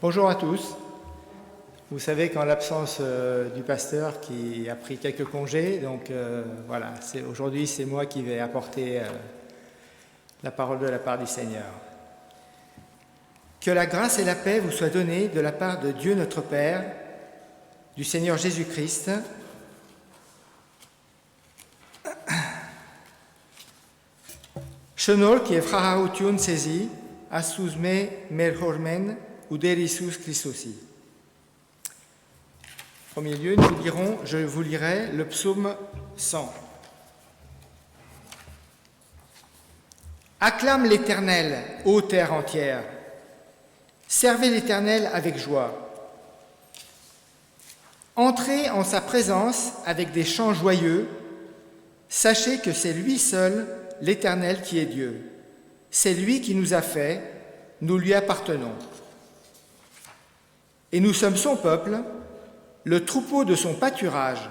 Bonjour à tous. Vous savez qu'en l'absence du pasteur qui a pris quelques congés, donc voilà, aujourd'hui c'est moi qui vais apporter la parole de la part du Seigneur. Que la grâce et la paix vous soient données de la part de Dieu notre Père, du Seigneur Jésus-Christ. Chenol qui est frarautiun sezi, asuzme merhormen uderisus Christosi. En premier lieu, je vous lirai le psaume 100. Acclame l'Éternel, ô terre entière. Servez l'Éternel avec joie. Entrez en sa présence avec des chants joyeux. Sachez que c'est lui seul, l'Éternel, qui est Dieu. C'est lui qui nous a fait, nous lui appartenons. Et nous sommes son peuple, le troupeau de son pâturage.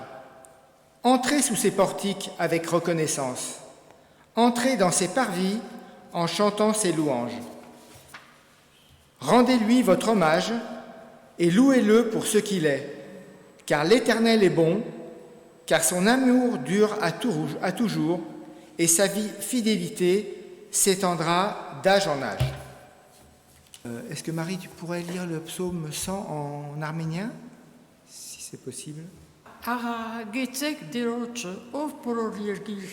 Entrez sous ses portiques avec reconnaissance. Entrez dans ses parvis en chantant ses louanges. Rendez-lui votre hommage et louez-le pour ce qu'il est, car l'Éternel est bon, car son amour dure à toujours, et sa fidélité s'étendra d'âge en âge. Est-ce que Marie, tu pourrais lire le psaume 100 en arménien, si c'est possible? Աղա գեցեք դերոջը, ով բոլոր երկիր,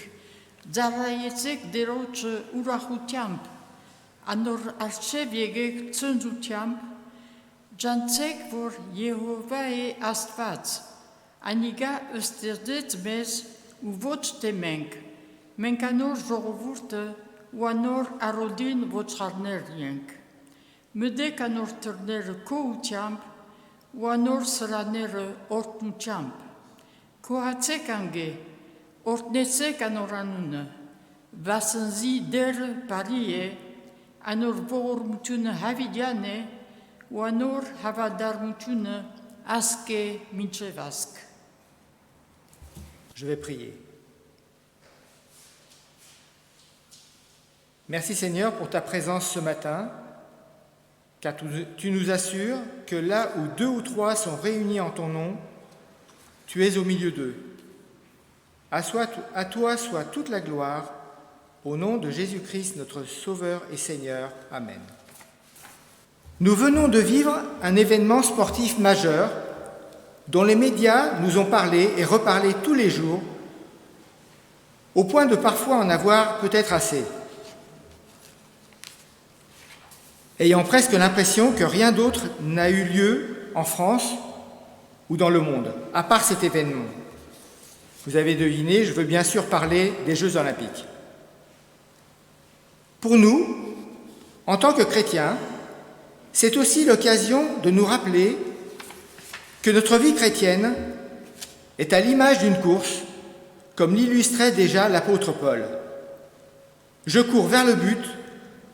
ձառայեցեք դերոջը ուրախությամբ, անոր արչև եկեք ծնծությամբ, ջանցեք, որ Եհովա է Աստված, անիգա ստեղծեց մեզ ու ոչ թե մենք անոր ժողովուրդը ու անոր արոդին ոչխարներ ենք, մտեք անոր թռները քոությամբ ու անոր սրաները օրհնությամբ, քոհացեք անգե, օրհնեցեք անոր անունը, վասնզի դերը բարի է, անոր ողորմությունը հավիտյան է, ու անոր հավատարմությունը ասկ է մինչև ասկ։ Je vais prier. Merci Seigneur pour ta présence ce matin, car tu nous assures que là où 2 ou 3 sont réunis en ton nom, tu es au milieu d'eux. À toi soit toute la gloire, au nom de Jésus-Christ, notre Sauveur et Seigneur. Amen. Nous venons de vivre un événement sportif majeur dont les médias nous ont parlé et reparlé tous les jours, au point de parfois en avoir peut-être assez. Ayant presque l'impression que rien d'autre n'a eu lieu en France ou dans le monde, à part cet événement. Vous avez deviné, je veux bien sûr parler des Jeux Olympiques. Pour nous, en tant que chrétiens, c'est aussi l'occasion de nous rappeler que notre vie chrétienne est à l'image d'une course, comme l'illustrait déjà l'apôtre Paul. Je cours vers le but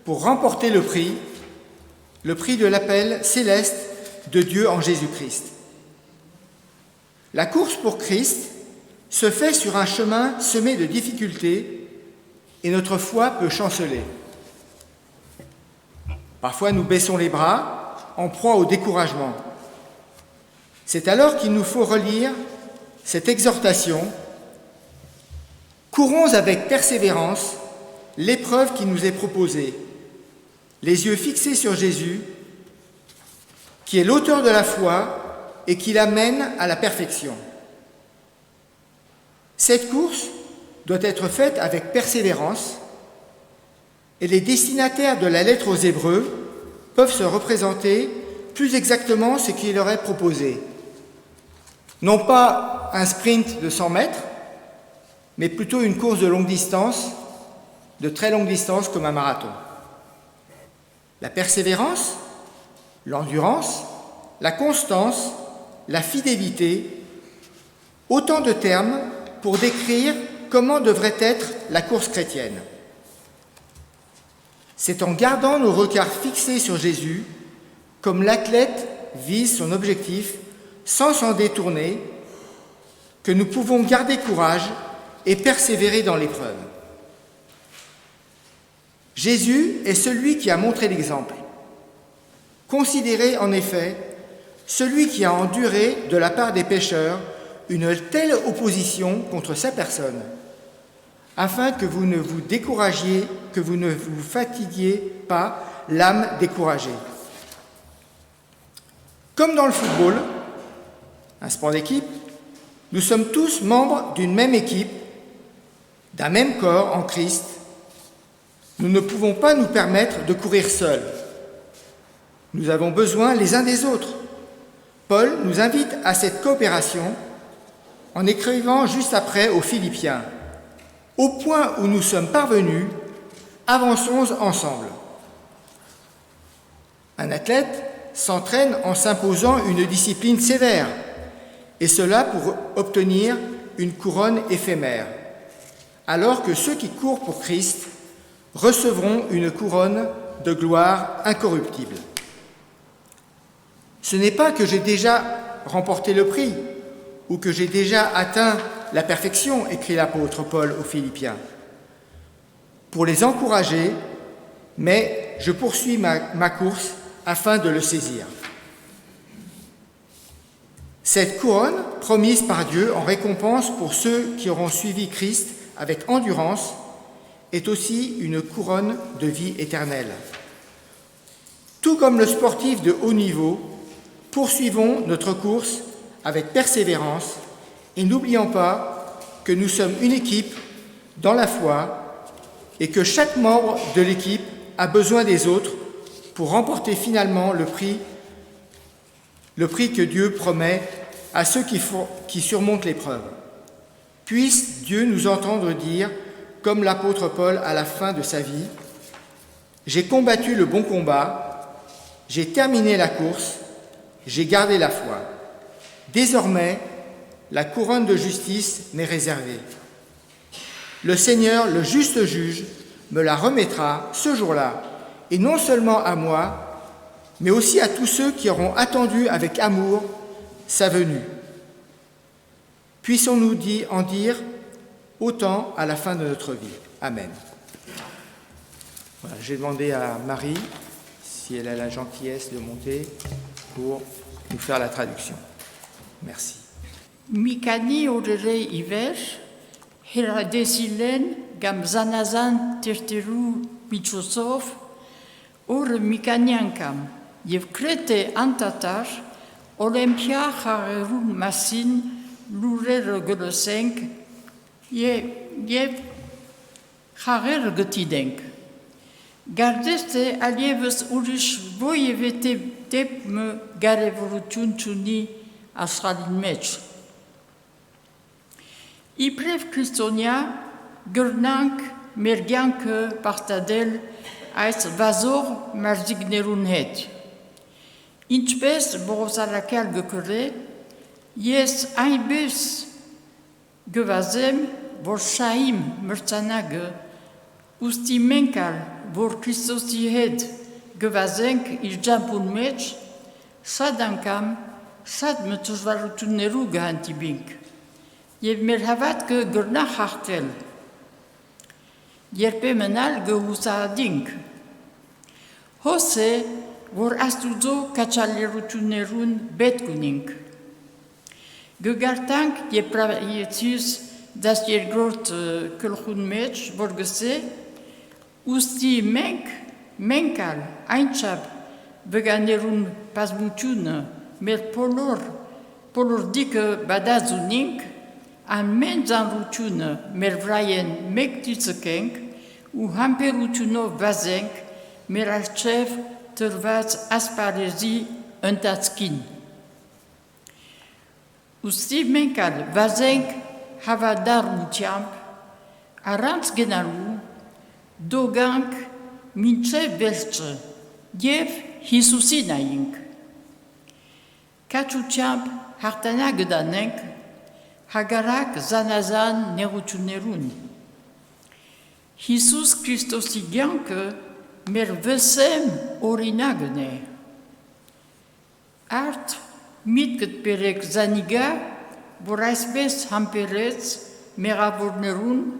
pour remporter le prix de l'appel céleste de Dieu en Jésus-Christ. La course pour Christ se fait sur un chemin semé de difficultés et notre foi peut chanceler. Parfois nous baissons les bras en proie au découragement. C'est alors qu'il nous faut relire cette exhortation. Courons avec persévérance l'épreuve qui nous est proposée, les yeux fixés sur Jésus, qui est l'auteur de la foi et qui l'amène à la perfection. Cette course doit être faite avec persévérance et les destinataires de la lettre aux Hébreux peuvent se représenter plus exactement ce qu'il leur est proposé. Non pas un sprint de 100 mètres, mais plutôt une course de longue distance, de très longue distance comme un marathon. La persévérance, l'endurance, la constance, la fidélité, autant de termes pour décrire comment devrait être la course chrétienne. C'est en gardant nos regards fixés sur Jésus, comme l'athlète vise son objectif sans s'en détourner, que nous pouvons garder courage et persévérer dans l'épreuve. Jésus est celui qui a montré l'exemple. Considérez en effet celui qui a enduré de la part des pécheurs une telle opposition contre sa personne, afin que vous ne vous découragiez, que vous ne vous fatiguiez pas l'âme découragée. Comme dans le football, un sport d'équipe, nous sommes tous membres d'une même équipe, d'un même corps en Christ. Nous ne pouvons pas nous permettre de courir seuls. Nous avons besoin les uns des autres. Paul nous invite à cette coopération en écrivant juste après aux Philippiens « Au point où nous sommes parvenus, avançons ensemble ». Un athlète s'entraîne en s'imposant une discipline sévère, et cela pour obtenir une couronne éphémère, alors que ceux qui courent pour Christ recevront une couronne de gloire incorruptible. Ce n'est pas que j'ai déjà remporté le prix ou que j'ai déjà atteint la perfection, écrit l'apôtre Paul aux Philippiens. Pour les encourager, mais je poursuis ma course afin de le saisir. Cette couronne, promise par Dieu en récompense pour ceux qui auront suivi Christ avec endurance, est aussi une couronne de vie éternelle. Tout comme le sportif de haut niveau, poursuivons notre course avec persévérance et n'oublions pas que nous sommes une équipe dans la foi et que chaque membre de l'équipe a besoin des autres pour remporter finalement le prix que Dieu promet à ceux qui surmontent l'épreuve. Puisse Dieu nous entendre dire, comme l'apôtre Paul à la fin de sa vie, « J'ai combattu le bon combat, j'ai terminé la course, j'ai gardé la foi. Désormais, la couronne de justice m'est réservée. Le Seigneur, le juste juge, me la remettra ce jour-là, et non seulement à moi, mais aussi à tous ceux qui auront attendu avec amour sa venue. Puissons-nous en dire autant à la fin de notre vie. Amen. Voilà, j'ai demandé à Marie si elle a la gentillesse de monter pour nous faire la traduction. Merci. Mikani orere iver, hera desilen gam zanazan terteru Michosov, or mikaniankam, jev krete antatar, Olympia harerun masin, lurer golosenk, jev harer getidenk. Gardeste alievus urish voievete tepme garevorutun tuni asralin mech. Iprev Christonia, gurnank, mergiank partadel, ais vazor marzignerun het. Inchpes borosalakel gekere, yes aibes gevazem vorshaim mertsanage, ustimenkal vor Christosi het gevazenk isjampun mech, sadankam, sad metuzvarutuneru gahantibink. Jev merhavat ge gurna hartel. Yerpe menal ge husaadink. Hose vor astuzo kachalerutunerun betkunink. Ge gartank je praietus das yergrot kulchun mech vorgese, usti menkal einchab veganerun pasmutun mer polor dike badazunink, an menzan rutun mer vraien mektisekenk, u hamperutuno vazenk mer archev tervaz asparezi untatskin. Usti menkal vazenk havadar mutiamp, arants genaru, dogank mince velce, jev hisusinaink. Kachuchamp hartanagdanenk, hagarak zanazan nerutunerun. Jesus Christos igianke mer vesem orinagne. Art mitket perek zaniga, voraisbes hamperets meravornerun,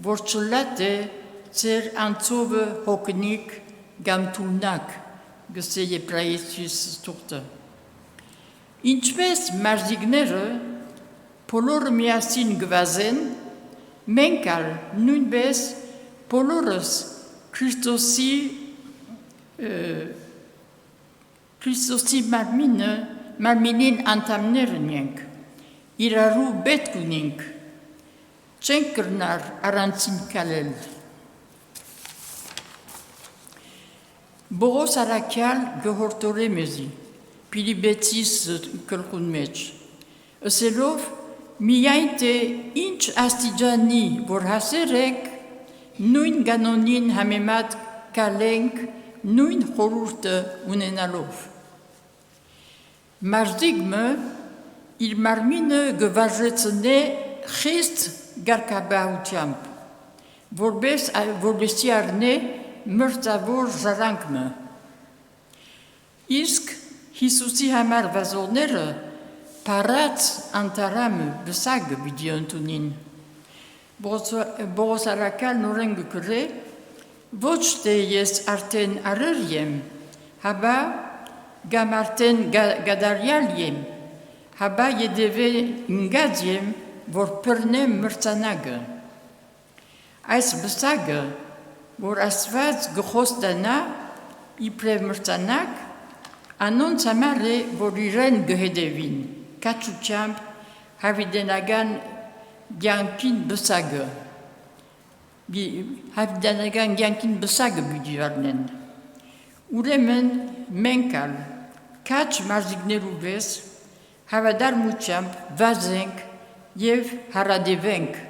vorcholate cer antsove hoknik gam tulnak, geseje praesus turte. Inchbes marzignere, polor miasin gvazen, menkal nunbes polorus Christosi marminin antamnernienk, iraru betkunink, Tschenkernar arantzin kalel. Boros arakial gehortore mezi, pilibetis kelkun mech. Eselov, miaite inch astidjani vorhaserek, nuin ganonin hamemat kalenk, nuin horurte unenalov. Marzigme, il marmine gevarjetsene Christ garkabautiamp. Vorbesiarne murtavor zarankme. Isk hisusi hamar vazonere parat antaram besag bidiontunin. Boros arakal noreng kure, vochte yes arten areriem, haba gamarten gadarialiem, haba yedeve ngadiem, vor pernem murtanage. Ais besage, vor asvaz gehostana, ipre murtanak, anon samare vor iren gehedevin, kachuchamp, havidenagan giankin besage. Havidenagan giankin besage budiarnen. Uremen menkal, kach marzigneruves, havadar muchamp, vazenk, Jev haradevenk.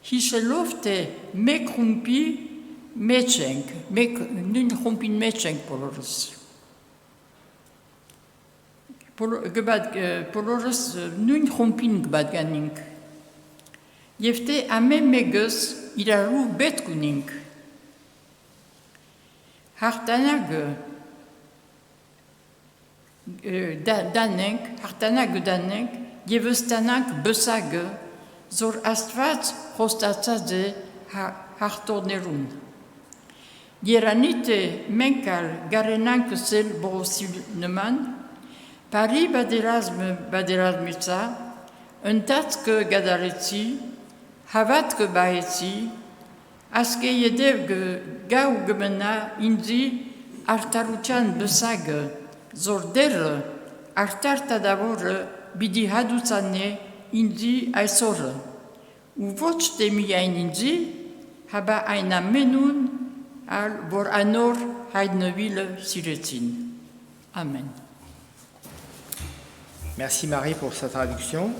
Hiselofte mekrumpi mechenk, nun rumpin mechenk polorus. Polorus nun rumpin gebad ganink. Jefte amem megus iraru betkunink. Hartanag danenk, Jevestanak besage, zor astvat hostatade hartornerun. Dieranite menkal garenank sel borosilneman, pari baderazmitza, un tatke gadaretzi, havatke baetzi, aske yedev gau gemena indi artaruchan besage, zor der artartadavor bidi hadutsane indi aisore. U voce de miain indi, haba aina menun al vor anor haidneville siretin. Amen. Merci Marie pour sa traduction.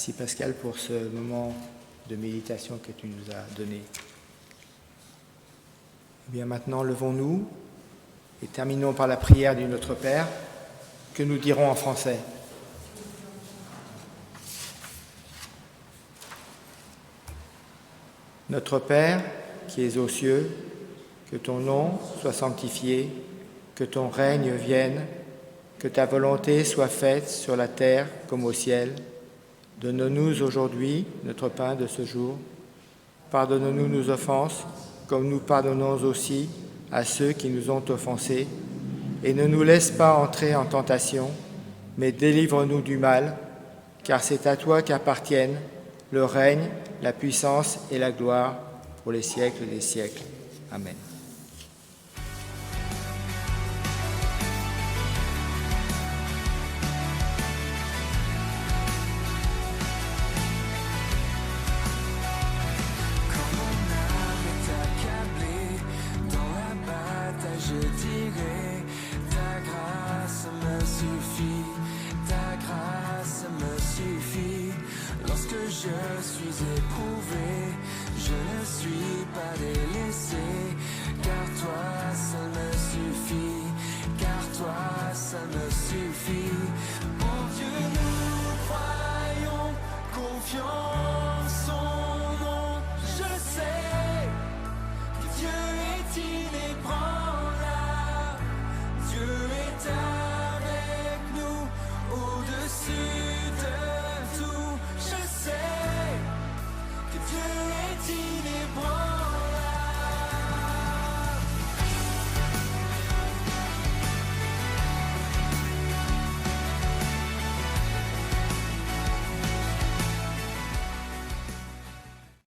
Merci Pascal pour ce moment de méditation que tu nous as donné. Eh bien maintenant, levons-nous et terminons par la prière du Notre Père que nous dirons en français. Notre Père qui es aux cieux, que ton nom soit sanctifié, que ton règne vienne, que ta volonté soit faite sur la terre comme au ciel. Donne-nous aujourd'hui notre pain de ce jour. Pardonne-nous nos offenses, comme nous pardonnons aussi à ceux qui nous ont offensés. Et ne nous laisse pas entrer en tentation, mais délivre-nous du mal, car c'est à toi qu'appartiennent le règne, la puissance et la gloire pour les siècles des siècles. Amen. Je suis éprouvé, je ne suis